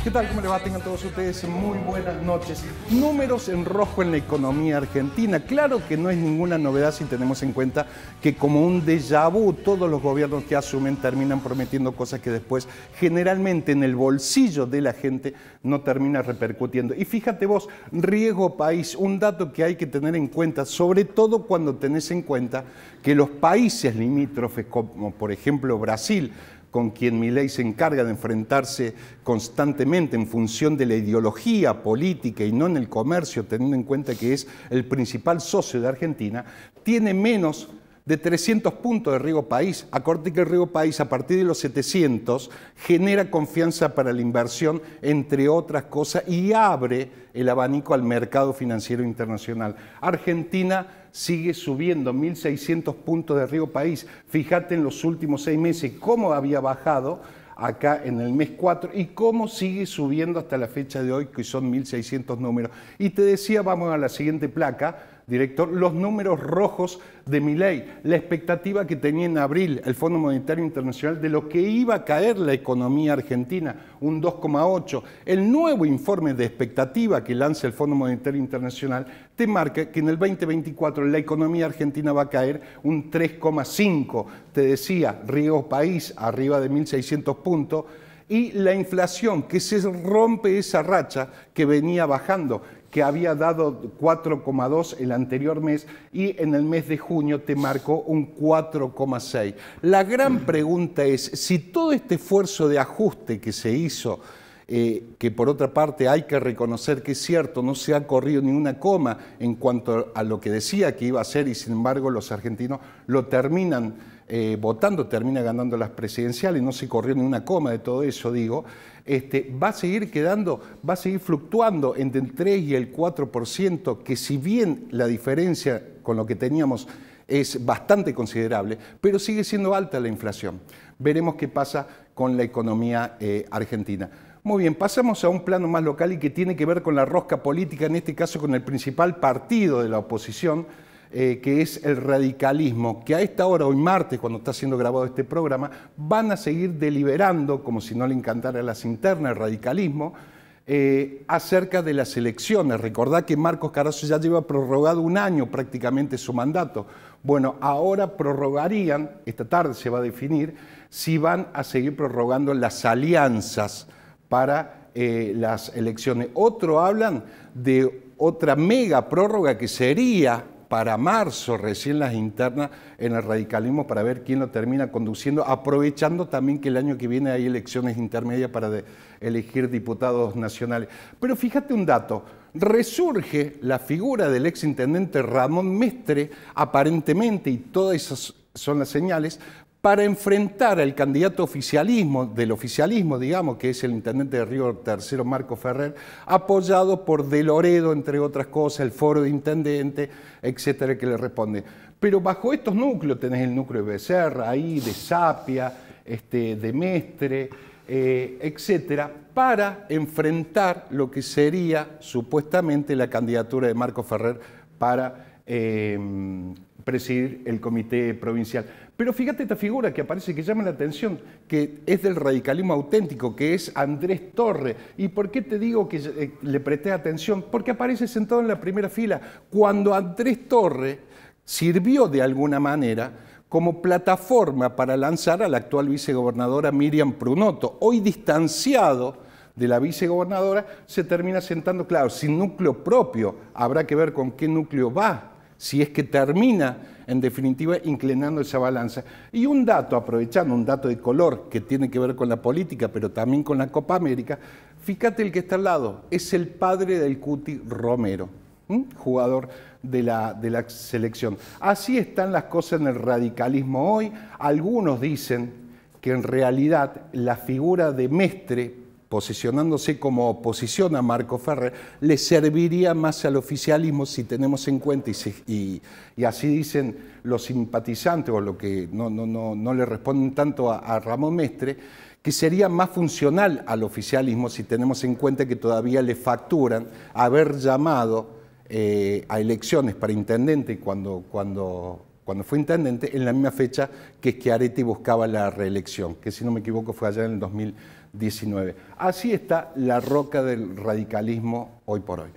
¿Qué tal? ¿Cómo les va? Tengan todos ustedes muy buenas noches. Números en rojo en la economía argentina. Claro que no es ninguna novedad si tenemos en cuenta que como un déjà vu, todos los gobiernos que asumen terminan prometiendo cosas que después generalmente en el bolsillo de la gente no termina repercutiendo. Y fíjate vos, riesgo país, un dato que hay que tener en cuenta, sobre todo cuando tenés en cuenta que los países limítrofes, como por ejemplo Brasil, con quien Milei se encarga de enfrentarse constantemente en función de la ideología política y no en el comercio, teniendo en cuenta que es el principal socio de Argentina, tiene menos de 300 puntos de riesgo país. Acordate que el riesgo país a partir de los 700 genera confianza para la inversión, entre otras cosas, y abre el abanico al mercado financiero internacional. Argentina sigue subiendo 1.600 puntos de riesgo país. Fíjate en los últimos 6 meses cómo había bajado acá en el mes 4 y cómo sigue subiendo hasta la fecha de hoy, que son 1.600 números. Y te decía, vamos a la siguiente placa, director, los números rojos de Milei, la expectativa que tenía en abril el Fondo Monetario Internacional de lo que iba a caer la economía argentina, un 2,8. El nuevo informe de expectativa que lanza el Fondo Monetario Internacional te marca que en el 2024 la economía argentina va a caer un 3,5. Te decía, riesgo país arriba de 1.600 puntos. Y la inflación, que se rompe esa racha que venía bajando, que había dado 4,2 el anterior mes y en el mes de junio te marcó un 4,6. La gran pregunta es, si todo este esfuerzo de ajuste que se hizo, que por otra parte hay que reconocer que es cierto, no se ha corrido ni una coma en cuanto a lo que decía que iba a hacer y sin embargo los argentinos lo terminan votando, termina ganando las presidenciales, no se corrió ni una coma de todo eso, digo, va a seguir quedando, va a seguir fluctuando entre el 3 y el 4%, que si bien la diferencia con lo que teníamos es bastante considerable, pero sigue siendo alta la inflación. Veremos qué pasa con la economía argentina. Muy bien, pasamos a un plano más local y que tiene que ver con la rosca política, en este caso con el principal partido de la oposición, que es el radicalismo, que a esta hora, hoy martes, cuando está siendo grabado este programa, van a seguir deliberando, como si no le encantara las internas, el radicalismo, acerca de las elecciones. Recordad que Marcos Carazo ya lleva prorrogado un año prácticamente su mandato. Bueno, ahora prorrogarían, esta tarde se va a definir, si van a seguir prorrogando las alianzas para las elecciones. Otro hablan de otra mega prórroga que sería para marzo, recién las internas en el radicalismo, para ver quién lo termina conduciendo, aprovechando también que el año que viene hay elecciones intermedias para elegir diputados nacionales. Pero fíjate un dato, resurge la figura del exintendente Ramón Mestre, aparentemente, y todas esas son las señales, para enfrentar al candidato del oficialismo, digamos, que es el intendente de Río Tercero, Marco Ferrer, apoyado por De Loredo, entre otras cosas, el foro de intendente, etcétera, que le responde. Pero bajo estos núcleos tenés el núcleo de Becerra, ahí, de Sapia, de Mestre, etcétera, para enfrentar lo que sería supuestamente la candidatura de Marco Ferrer para presidir el comité provincial. Pero fíjate esta figura que aparece, que llama la atención, que es del radicalismo auténtico, que es Andrés Torre. ¿Y por qué te digo que le presté atención? Porque aparece sentado en la primera fila. Cuando Andrés Torre sirvió de alguna manera como plataforma para lanzar a la actual vicegobernadora Miriam Prunoto, hoy distanciado de la vicegobernadora, se termina sentando, claro, sin núcleo propio. Habrá que ver con qué núcleo va, si es que termina, en definitiva, inclinando esa balanza. Y un dato, aprovechando un dato de color que tiene que ver con la política, pero también con la Copa América, fíjate el que está al lado, es el padre del Cuti Romero, jugador de la selección. Así están las cosas en el radicalismo hoy. Algunos dicen que en realidad la figura de Mestre, posicionándose como oposición a Marco Ferrer, le serviría más al oficialismo si tenemos en cuenta, y así dicen los simpatizantes, o lo que no le responden tanto a Ramón Mestre, que sería más funcional al oficialismo si tenemos en cuenta que todavía le facturan haber llamado a elecciones para intendente cuando fue intendente en la misma fecha que Schiaretti buscaba la reelección, que si no me equivoco fue allá en el 19. Así está la roca del radicalismo hoy por hoy.